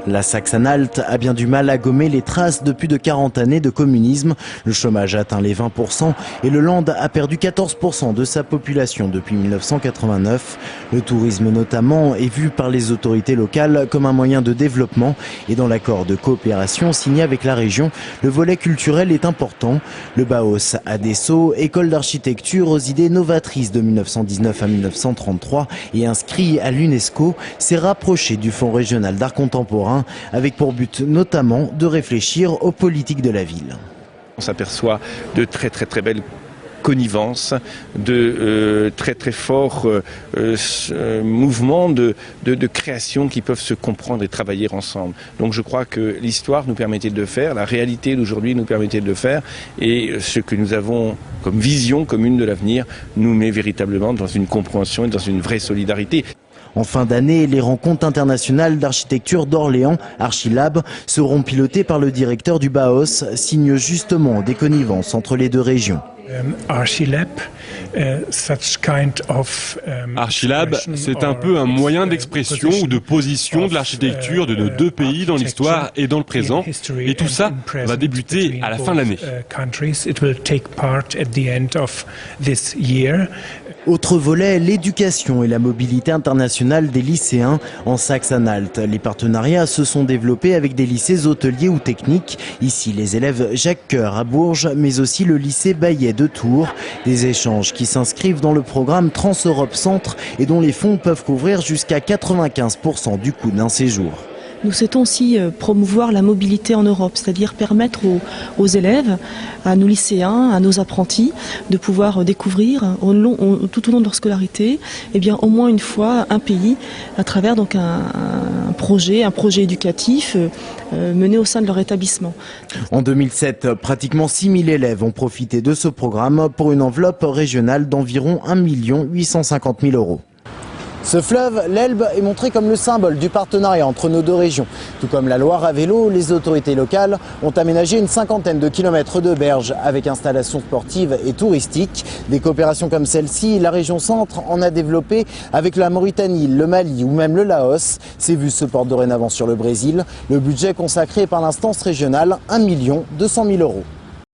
La Saxe-Anhalt a bien du mal à gommer les traces de plus de 40 années de communisme. Le chômage atteint les 20% et le Land a perdu 14% de sa population depuis 1989. Le tourisme notamment est vu par les autorités locales comme un moyen de développement et dans l'accord de coopération signé avec la région, le volet culturel est important. Le Bauhaus à Dessau, école d'architecture aux idées novatrices de 1919 à 1933 et inscrit à l'UNESCO, s'est rapproché du Fonds régional d'art contemporain avec pour but notamment de réfléchir aux politiques de la ville. On s'aperçoit de très belles connivences, de très forts mouvements de création qui peuvent se comprendre et travailler ensemble. Donc je crois que l'histoire nous permettait de le faire, la réalité d'aujourd'hui nous permettait de le faire et ce que nous avons comme vision commune de l'avenir nous met véritablement dans une compréhension et dans une vraie solidarité. En fin d'année, les rencontres internationales d'architecture d'Orléans, Archilab, seront pilotées par le directeur du Bauhaus, signe justement des connivences entre les deux régions. Archilab, c'est un peu un moyen d'expression ou de position de l'architecture de nos deux pays dans l'histoire et dans le présent. Et tout ça va débuter à la fin de l'année. Autre volet, l'éducation et la mobilité internationale des lycéens en Saxe-Anhalt. Les partenariats se sont développés avec des lycées hôteliers ou techniques. Ici, les élèves Jacques Coeur à Bourges, mais aussi le lycée Bayet de Tours. Des échanges qui s'inscrivent dans le programme Trans-Europe Centre et dont les fonds peuvent couvrir jusqu'à 95% du coût d'un séjour. Nous souhaitons aussi promouvoir la mobilité en Europe, c'est-à-dire permettre aux élèves, à nos lycéens, à nos apprentis, de pouvoir découvrir tout au long de leur scolarité, au moins une fois un pays à travers donc un projet éducatif mené au sein de leur établissement. En 2007, pratiquement 6000 élèves ont profité de ce programme pour une enveloppe régionale d'environ 1 850 000 €. Ce fleuve, l'Elbe, est montré comme le symbole du partenariat entre nos deux régions. Tout comme la Loire à vélo, les autorités locales ont aménagé une 50aine de kilomètres de berges avec installations sportives et touristiques. Des coopérations comme celle-ci, la région Centre en a développé avec la Mauritanie, le Mali ou même le Laos. Ces vues se portent dorénavant sur le Brésil. Le budget consacré par l'instance régionale, 1 200 000 €.